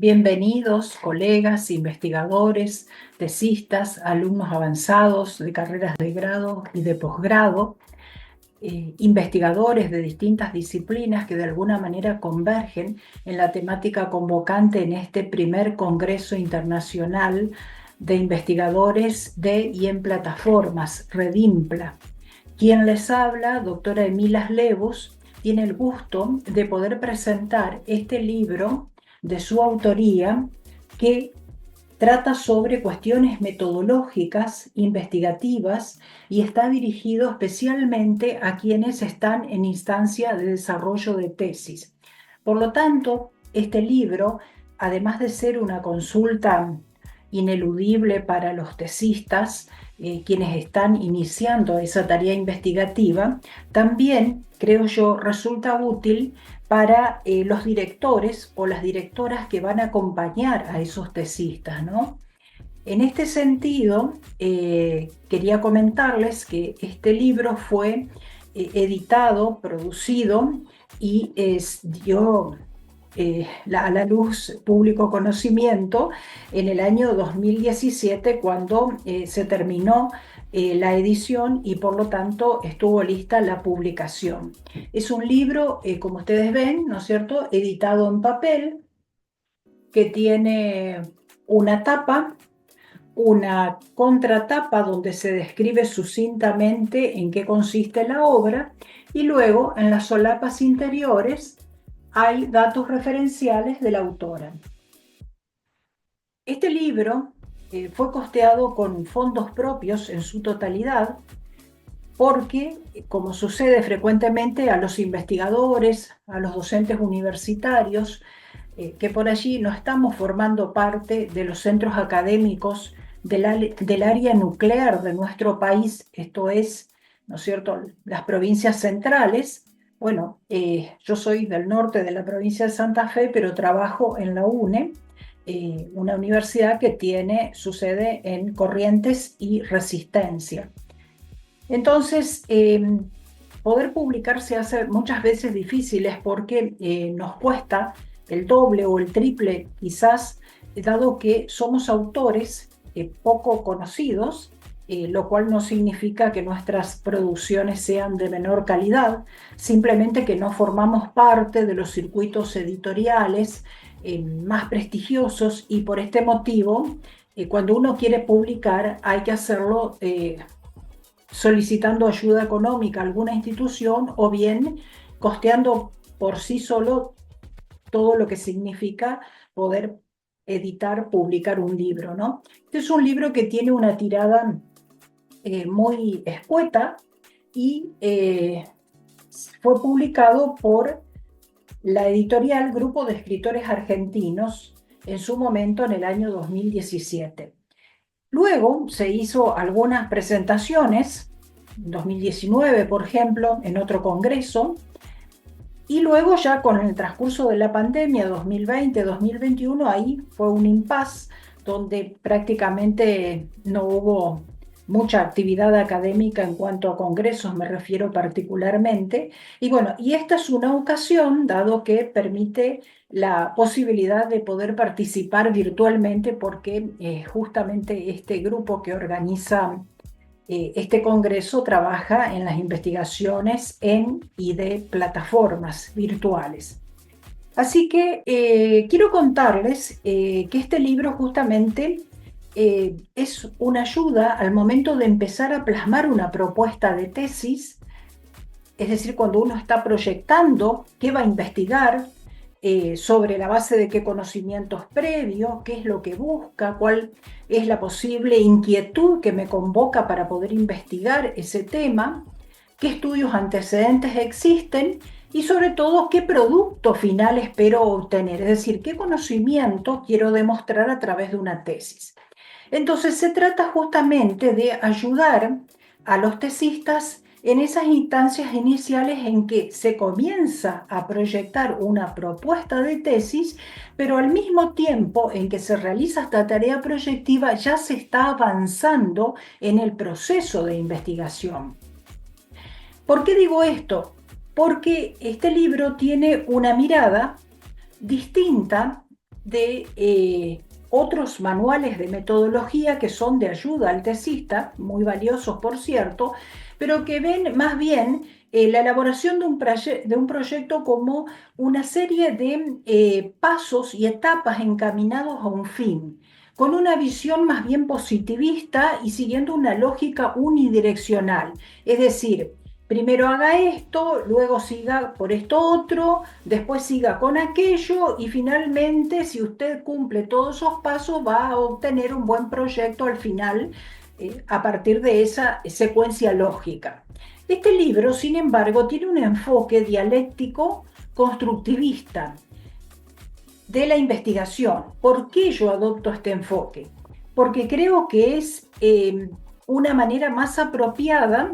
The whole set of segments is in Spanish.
Bienvenidos, colegas, investigadores, tesistas, alumnos avanzados de carreras de grado y de posgrado, investigadores de distintas disciplinas que de alguna manera convergen en la temática convocante en este primer Congreso Internacional de Investigadores de y en Plataformas, REDIMPLA. Quien les habla, doctora Emilas Lewus, tiene el gusto de poder presentar este libro de su autoría que trata sobre cuestiones metodológicas, investigativas y está dirigido especialmente a quienes están en instancia de desarrollo de tesis. Por lo tanto, este libro, además de ser una consulta ineludible para los tesistas, quienes están iniciando esa tarea investigativa, también, creo yo, resulta útil para los directores o las directoras que van a acompañar a esos tesistas, ¿no? En este sentido, quería comentarles que este libro fue editado, producido y dio a la luz público conocimiento en el año 2017 cuando se terminó la edición y por lo tanto estuvo lista la publicación. Es un libro, como ustedes ven, ¿no es cierto?, editado en papel, que tiene una tapa, una contratapa donde se describe sucintamente en qué consiste la obra y luego en las solapas interiores hay datos referenciales de la autora. Este libro fue costeado con fondos propios en su totalidad porque, como sucede frecuentemente a los investigadores, a los docentes universitarios, que por allí no estamos formando parte de los centros académicos del área nuclear de nuestro país, esto es, ¿no es cierto?, las provincias centrales. Bueno, yo soy del norte de la provincia de Santa Fe, pero trabajo en la UNE, una universidad que tiene su sede en Corrientes y Resistencia. Entonces, poder publicar se hace muchas veces difícil porque nos cuesta el doble o el triple quizás, dado que somos autores poco conocidos, lo cual no significa que nuestras producciones sean de menor calidad, simplemente que no formamos parte de los circuitos editoriales más prestigiosos y por este motivo, cuando uno quiere publicar hay que hacerlo solicitando ayuda económica a alguna institución o bien costeando por sí solo todo lo que significa poder editar, publicar un libro, ¿no? Este es un libro que tiene una tirada muy escueta y fue publicado por la editorial Grupo de Escritores Argentinos en su momento en el año 2017. Luego se hizo algunas presentaciones, en 2019 por ejemplo, en otro congreso, y luego ya con el transcurso de la pandemia 2020-2021, ahí fue un impasse donde prácticamente no hubo mucha actividad académica en cuanto a congresos, me refiero particularmente. Y bueno, y esta es una ocasión, dado que permite la posibilidad de poder participar virtualmente, porque justamente este grupo que organiza este congreso trabaja en las investigaciones en y de plataformas virtuales. Así que quiero contarles que este libro justamente es una ayuda al momento de empezar a plasmar una propuesta de tesis, es decir, cuando uno está proyectando qué va a investigar, sobre la base de qué conocimientos previos, qué es lo que busca, cuál es la posible inquietud que me convoca para poder investigar ese tema, qué estudios antecedentes existen y sobre todo qué producto final espero obtener, es decir, qué conocimiento quiero demostrar a través de una tesis. Entonces se trata justamente de ayudar a los tesistas en esas instancias iniciales en que se comienza a proyectar una propuesta de tesis, pero al mismo tiempo en que se realiza esta tarea proyectiva ya se está avanzando en el proceso de investigación. ¿Por qué digo esto? Porque este libro tiene una mirada distinta de otros manuales de metodología que son de ayuda al tesista, muy valiosos por cierto, pero que ven más bien la elaboración de un proyecto como una serie de pasos y etapas encaminados a un fin, con una visión más bien positivista y siguiendo una lógica unidireccional. Es decir, primero haga esto, luego siga por esto otro, después siga con aquello y finalmente, si usted cumple todos esos pasos, va a obtener un buen proyecto al final a partir de esa secuencia lógica. Este libro, sin embargo, tiene un enfoque dialéctico constructivista de la investigación. ¿Por qué yo adopto este enfoque? Porque creo que es una manera más apropiada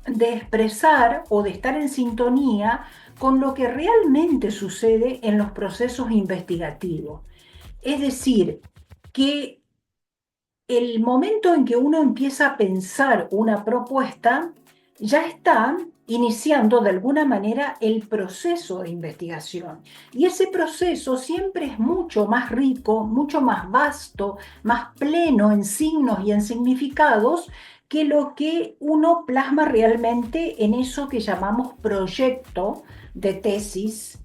de expresar o de estar en sintonía con lo que realmente sucede en los procesos investigativos. Es decir, que el momento en que uno empieza a pensar una propuesta, ya está iniciando de alguna manera el proceso de investigación. Y ese proceso siempre es mucho más rico, mucho más vasto, más pleno en signos y en significados que lo que uno plasma realmente en eso que llamamos proyecto de tesis.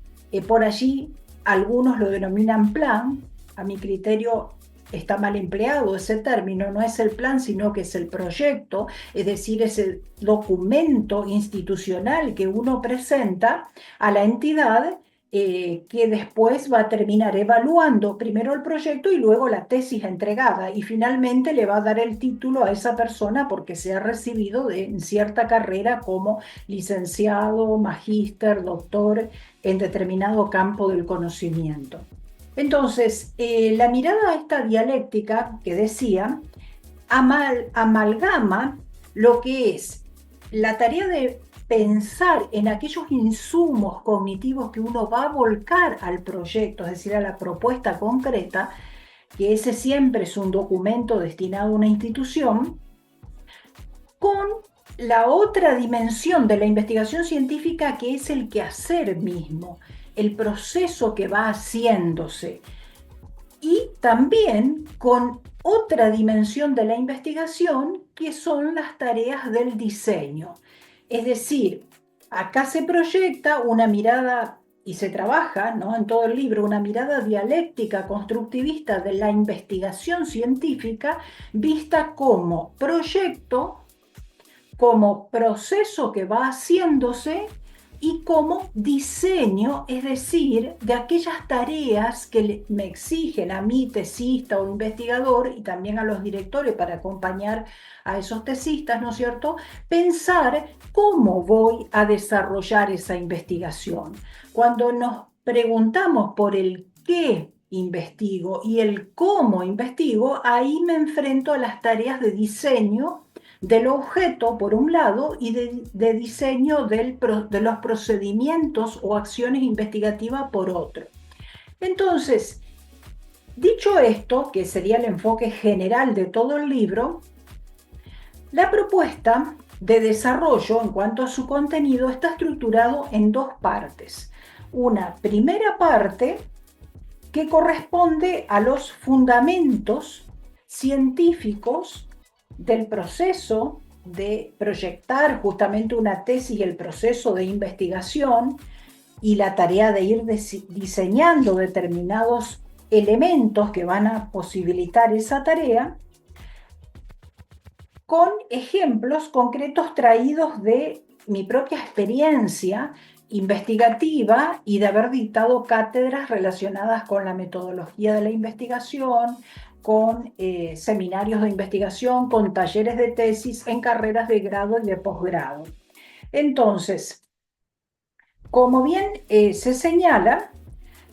Por allí algunos lo denominan plan. A mi criterio está mal empleado ese término, no es el plan, sino que es el proyecto, es decir, es el documento institucional que uno presenta a la entidad que después va a terminar evaluando primero el proyecto y luego la tesis entregada y finalmente le va a dar el título a esa persona porque se ha recibido en cierta carrera como licenciado, magíster, doctor en determinado campo del conocimiento. Entonces, la mirada a esta dialéctica que decía, amalgama lo que es la tarea de pensar en aquellos insumos cognitivos que uno va a volcar al proyecto, es decir, a la propuesta concreta, que ese siempre es un documento destinado a una institución, con la otra dimensión de la investigación científica que es el quehacer mismo, el proceso que va haciéndose y también con otra dimensión de la investigación que son las tareas del diseño. Es decir, acá se proyecta una mirada y se trabaja, ¿no?, en todo el libro, una mirada dialéctica constructivista de la investigación científica vista como proyecto, como proceso que va haciéndose y como diseño, es decir, de aquellas tareas que me exigen a mí, tesista o investigador, y también a los directores para acompañar a esos tesistas, ¿no es cierto?, pensar cómo voy a desarrollar esa investigación. Cuando nos preguntamos por el qué investigo y el cómo investigo, ahí me enfrento a las tareas de diseño del objeto, por un lado, y de diseño de los procedimientos o acciones investigativas, por otro. Entonces, dicho esto, que sería el enfoque general de todo el libro, la propuesta de desarrollo en cuanto a su contenido está estructurado en dos partes. Una primera parte que corresponde a los fundamentos científicos del proceso de proyectar justamente una tesis y el proceso de investigación y la tarea de ir diseñando determinados elementos que van a posibilitar esa tarea, con ejemplos concretos traídos de mi propia experiencia investigativa y de haber dictado cátedras relacionadas con la metodología de la investigación, con seminarios de investigación, con talleres de tesis en carreras de grado y de posgrado. Entonces, como bien se señala,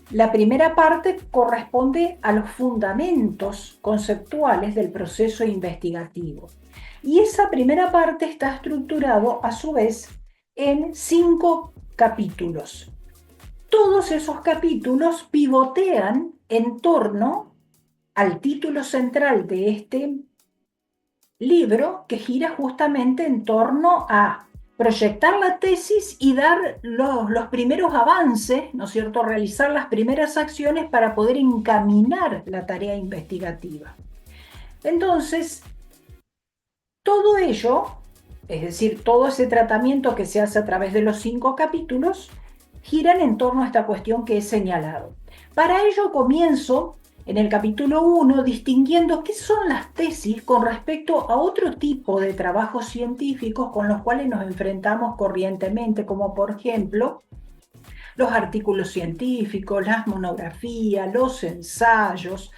la primera parte corresponde a los fundamentos conceptuales del proceso investigativo. Y esa primera parte está estructurado a su vez en 5 capítulos. Todos esos capítulos pivotean en torno al título central de este libro, que gira justamente en torno a proyectar la tesis y dar los primeros avances, ¿no es cierto? Realizar las primeras acciones para poder encaminar la tarea investigativa. Entonces, todo ello, es decir, todo ese tratamiento que se hace a través de los 5 capítulos, giran en torno a esta cuestión que he señalado. Para ello comienzo en el capítulo 1 distinguiendo qué son las tesis con respecto a otro tipo de trabajos científicos con los cuales nos enfrentamos corrientemente, como por ejemplo los artículos científicos, las monografías, los ensayos.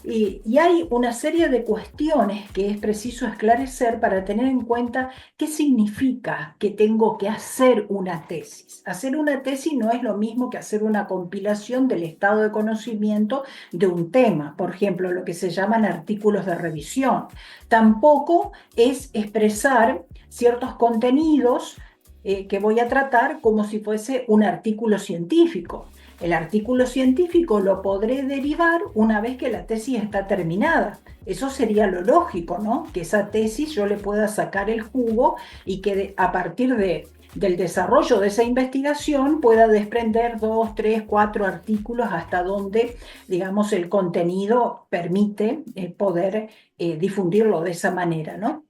Y hay una serie de cuestiones que es preciso esclarecer para tener en cuenta qué significa que tengo que hacer una tesis. Hacer una tesis no es lo mismo que hacer una compilación del estado de conocimiento de un tema, por ejemplo, lo que se llaman artículos de revisión. Tampoco es expresar ciertos contenidos que voy a tratar como si fuese un artículo científico. El artículo científico lo podré derivar una vez que la tesis está terminada. Eso sería lo lógico, ¿no? Que esa tesis yo le pueda sacar el jugo y que a partir del desarrollo de esa investigación pueda desprender 2, 3, 4 artículos hasta donde, digamos, el contenido permite poder difundirlo de esa manera, ¿no?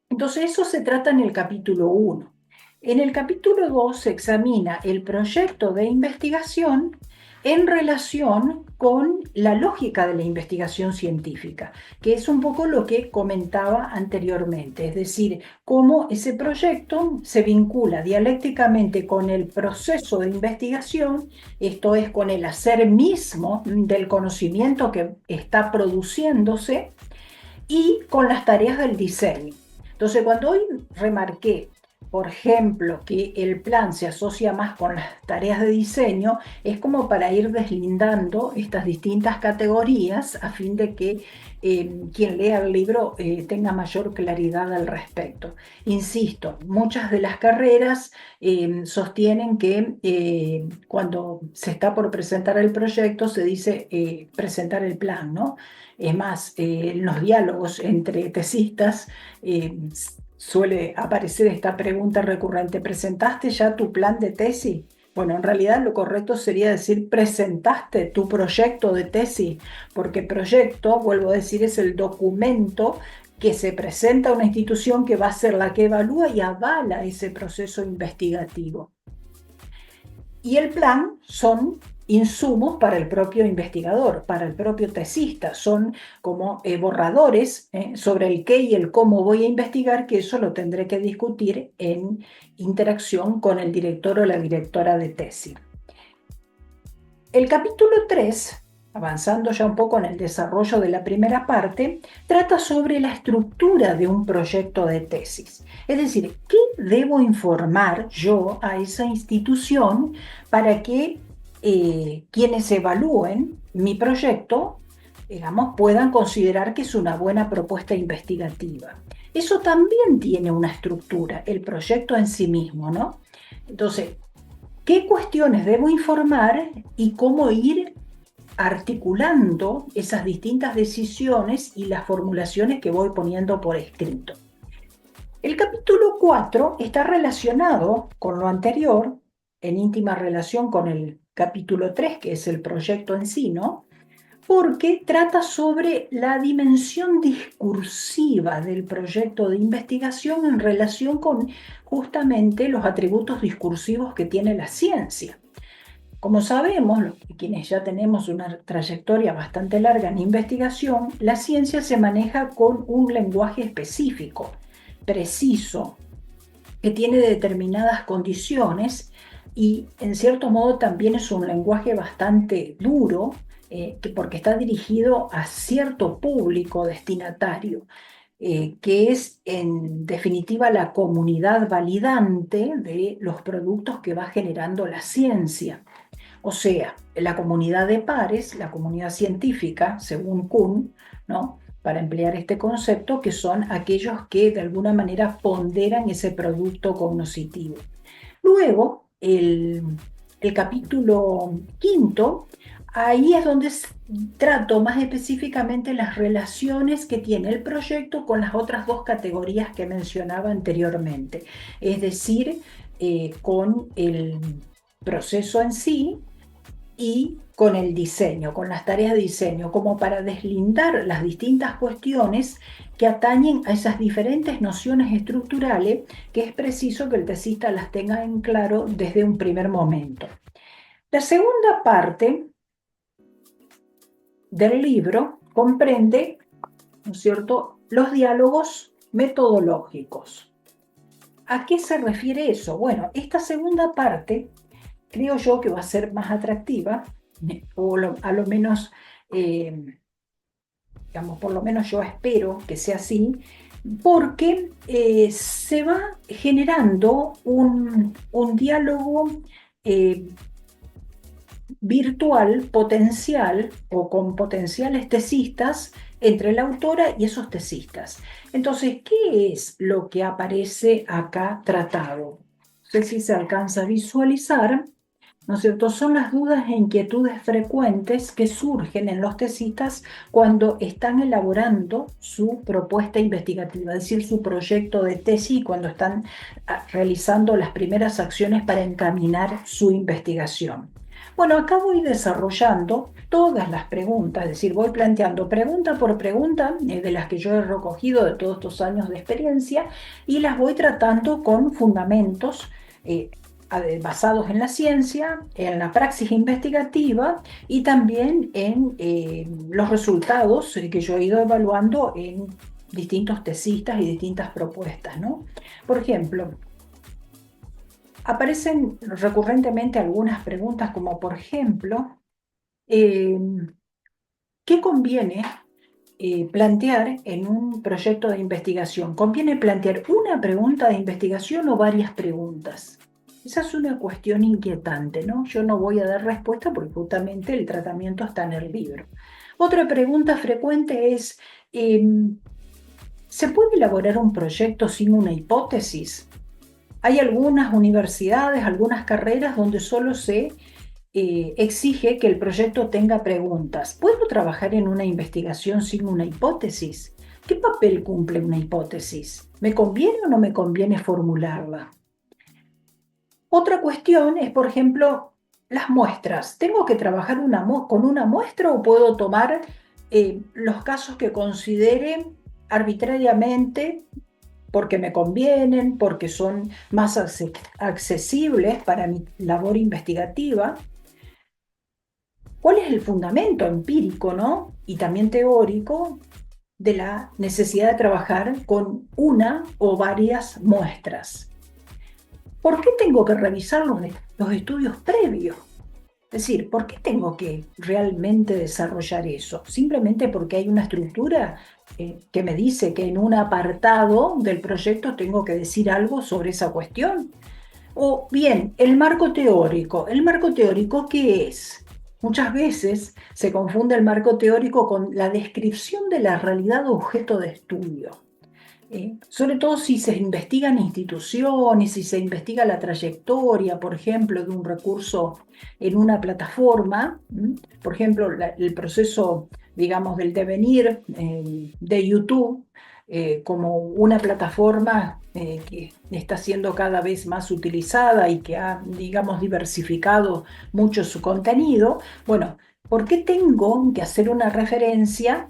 Entonces, eso se trata en el capítulo 1. En el capítulo 2 se examina el proyecto de investigación en relación con la lógica de la investigación científica, que es un poco lo que comentaba anteriormente, es decir, cómo ese proyecto se vincula dialécticamente con el proceso de investigación, esto es, con el hacer mismo del conocimiento que está produciéndose y con las tareas del diseño. Entonces, cuando hoy remarqué, por ejemplo, que el plan se asocia más con las tareas de diseño, es como para ir deslindando estas distintas categorías a fin de que quien lea el libro tenga mayor claridad al respecto. Insisto, muchas de las carreras sostienen que cuando se está por presentar el proyecto se dice presentar el plan, ¿no? Es más, en los diálogos entre tesistas suele aparecer esta pregunta recurrente: ¿presentaste ya tu plan de tesis? Bueno, en realidad lo correcto sería decir: ¿presentaste tu proyecto de tesis? Porque proyecto, vuelvo a decir, es el documento que se presenta a una institución que va a ser la que evalúa y avala ese proceso investigativo. Y el plan son insumos para el propio investigador, para el propio tesista, son como borradores sobre el qué y el cómo voy a investigar, que eso lo tendré que discutir en interacción con el director o la directora de tesis. El capítulo 3, avanzando ya un poco en el desarrollo de la primera parte, trata sobre la estructura de un proyecto de tesis. Es decir, ¿qué debo informar yo a esa institución para que quienes evalúen mi proyecto, digamos, puedan considerar que es una buena propuesta investigativa? Eso también tiene una estructura, el proyecto en sí mismo, ¿no? Entonces, ¿qué cuestiones debo informar y cómo ir articulando esas distintas decisiones y las formulaciones que voy poniendo por escrito? El capítulo 4 está relacionado con lo anterior, en íntima relación con el capítulo 3, que es el proyecto en sí, ¿no? Porque trata sobre la dimensión discursiva del proyecto de investigación en relación con justamente los atributos discursivos que tiene la ciencia. Como sabemos, quienes ya tenemos una trayectoria bastante larga en investigación, la ciencia se maneja con un lenguaje específico, preciso, que tiene determinadas condiciones y en cierto modo también es un lenguaje bastante duro, porque está dirigido a cierto público destinatario, que es en definitiva la comunidad validante de los productos que va generando la ciencia. O sea, la comunidad de pares, la comunidad científica, según Kuhn, ¿no?, para emplear este concepto, que son aquellos que de alguna manera ponderan ese producto cognoscitivo. Luego, el capítulo 5 ahí es donde trato más específicamente las relaciones que tiene el proyecto con las otras dos categorías que mencionaba anteriormente, es decir, con el proceso en sí y con el diseño, con las tareas de diseño, como para deslindar las distintas cuestiones que atañen a esas diferentes nociones estructurales que es preciso que el tesista las tenga en claro desde un primer momento. La segunda parte del libro comprende, ¿no es cierto?, los diálogos metodológicos. ¿A qué se refiere eso? Bueno, esta segunda parte creo yo que va a ser más atractiva, o a lo menos, digamos, por lo menos yo espero que sea así, porque se va generando un diálogo virtual potencial o con potenciales tesistas entre la autora y esos tesistas. Entonces, ¿qué es lo que aparece acá tratado? No sé si se alcanza a visualizar, ¿no es cierto? Son las dudas e inquietudes frecuentes que surgen en los tesistas cuando están elaborando su propuesta investigativa, es decir, su proyecto de tesis, cuando están realizando las primeras acciones para encaminar su investigación. Bueno, acá voy desarrollando todas las preguntas, es decir, voy planteando pregunta por pregunta de las que yo he recogido de todos estos años de experiencia y las voy tratando con fundamentos basados en la ciencia, en la praxis investigativa y también en los resultados que yo he ido evaluando en distintos tesistas y distintas propuestas, ¿no? Por ejemplo, aparecen recurrentemente algunas preguntas como, por ejemplo, ¿qué conviene plantear en un proyecto de investigación? ¿Conviene plantear una pregunta de investigación o varias preguntas? Esa es una cuestión inquietante, ¿no? Yo no voy a dar respuesta porque justamente el tratamiento está en el libro. Otra pregunta frecuente es, ¿se puede elaborar un proyecto sin una hipótesis? Hay algunas universidades, algunas carreras donde solo se exige que el proyecto tenga preguntas. ¿Puedo trabajar en una investigación sin una hipótesis? ¿Qué papel cumple una hipótesis? ¿Me conviene o no me conviene formularla? Otra cuestión es, por ejemplo, las muestras. ¿Tengo que trabajar con una muestra o puedo tomar los casos que considere arbitrariamente porque me convienen, porque son más accesibles para mi labor investigativa? ¿Cuál es el fundamento empírico, ¿no? Y también teórico de la necesidad de trabajar con una o varias muestras? ¿Por qué tengo que revisar los estudios previos? Es decir, ¿por qué tengo que realmente desarrollar eso? ¿Simplemente porque hay una estructura que me dice que en un apartado del proyecto tengo que decir algo sobre esa cuestión? O bien, el marco teórico. ¿El marco teórico qué es? Muchas veces se confunde el marco teórico con la descripción de la realidad objeto de estudio. Sobre todo si se investigan instituciones, si se investiga la trayectoria, por ejemplo, de un recurso en una plataforma, por ejemplo, el proceso, digamos, del devenir de YouTube como una plataforma que está siendo cada vez más utilizada y que ha, digamos, diversificado mucho su contenido. Bueno, ¿por qué tengo que hacer una referencia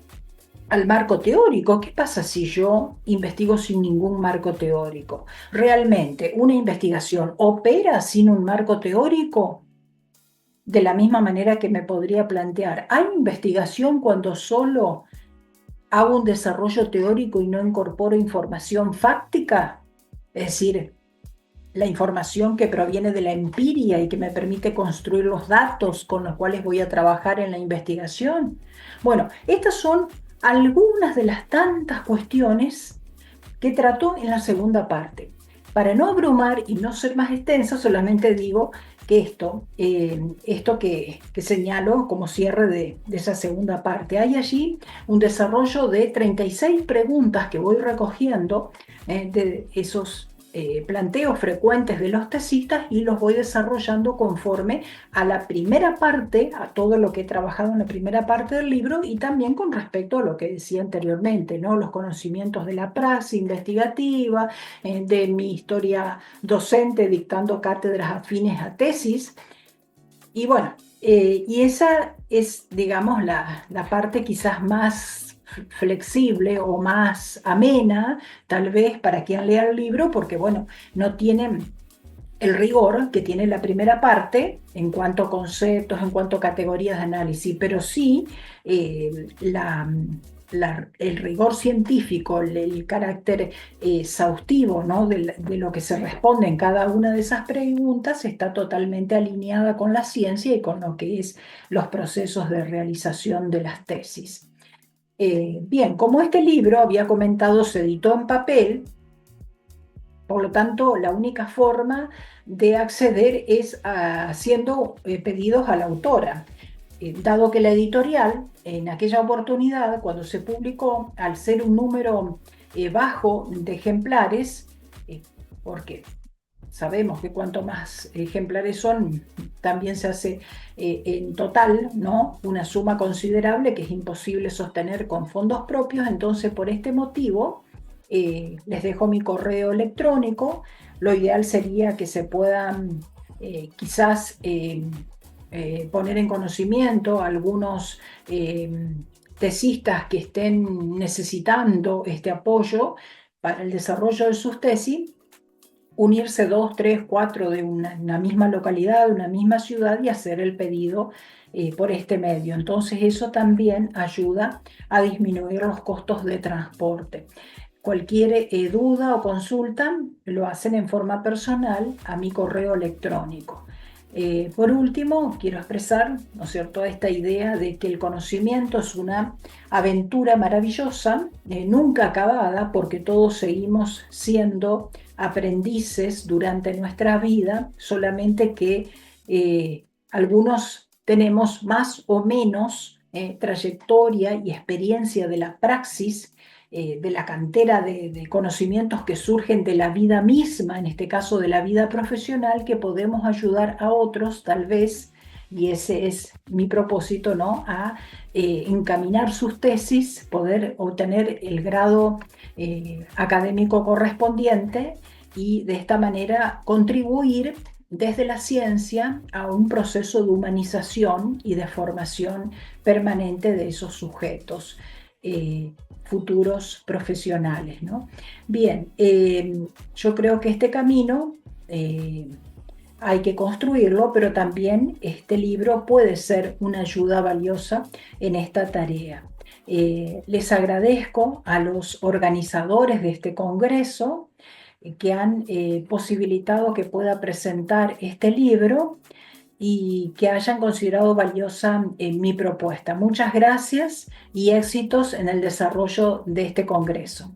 al marco teórico? ¿Qué pasa si yo investigo sin ningún marco teórico? ¿Realmente una investigación opera sin un marco teórico? De la misma manera que me podría plantear, ¿hay investigación cuando solo hago un desarrollo teórico y no incorporo información fáctica? Es decir, la información que proviene de la empiria y que me permite construir los datos con los cuales voy a trabajar en la investigación. Bueno, estas son algunas de las tantas cuestiones que trató en la segunda parte. Para no abrumar y no ser más extensa, solamente digo que esto que señalo como cierre de esa segunda parte, hay allí un desarrollo de 36 preguntas que voy recogiendo de esos planteos frecuentes de los tesistas y los voy desarrollando conforme a la primera parte, a todo lo que he trabajado en la primera parte del libro y también con respecto a lo que decía anteriormente, ¿no? Los conocimientos de la praxis investigativa, de mi historia docente dictando cátedras afines a tesis. Y bueno, y esa es, digamos, la parte quizás más flexible o más amena, tal vez para quien lea el libro, porque bueno, no tiene el rigor que tiene la primera parte en cuanto a conceptos, en cuanto a categorías de análisis, pero sí el rigor científico, el carácter exhaustivo, ¿no? de lo que se responde en cada una de esas preguntas está totalmente alineada con la ciencia y con lo que es los procesos de realización de las tesis. Bien, como este libro, había comentado, se editó en papel, por lo tanto, la única forma de acceder es haciendo pedidos a la autora. Dado que la editorial, en aquella oportunidad, cuando se publicó, al ser un número bajo de ejemplares, porque sabemos que cuanto más ejemplares son, también se hace en total, ¿no? Una suma considerable que es imposible sostener con fondos propios. Entonces, por este motivo, les dejo mi correo electrónico. Lo ideal sería que se puedan quizás poner en conocimiento algunos tesistas que estén necesitando este apoyo para el desarrollo de sus tesis, unirse 2, 3, 4 de una misma localidad, de una misma ciudad y hacer el pedido por este medio. Entonces eso también ayuda a disminuir los costos de transporte. Cualquier duda o consulta lo hacen en forma personal a mi correo electrónico. Por último, quiero expresar, ¿no es cierto?, esta idea de que el conocimiento es una aventura maravillosa, nunca acabada, porque todos seguimos siendo aprendices durante nuestra vida, solamente que algunos tenemos más o menos trayectoria y experiencia de la praxis, de la cantera de conocimientos que surgen de la vida misma, en este caso de la vida profesional, que podemos ayudar a otros, tal vez, y ese es mi propósito, ¿no? A encaminar sus tesis, poder obtener el grado académico correspondiente y de esta manera contribuir desde la ciencia a un proceso de humanización y de formación permanente de esos sujetos futuros profesionales, ¿no? Bien, yo creo que este camino hay que construirlo, pero también este libro puede ser una ayuda valiosa en esta tarea. Les agradezco a los organizadores de este congreso que han posibilitado que pueda presentar este libro y que hayan considerado valiosa mi propuesta. Muchas gracias y éxitos en el desarrollo de este congreso.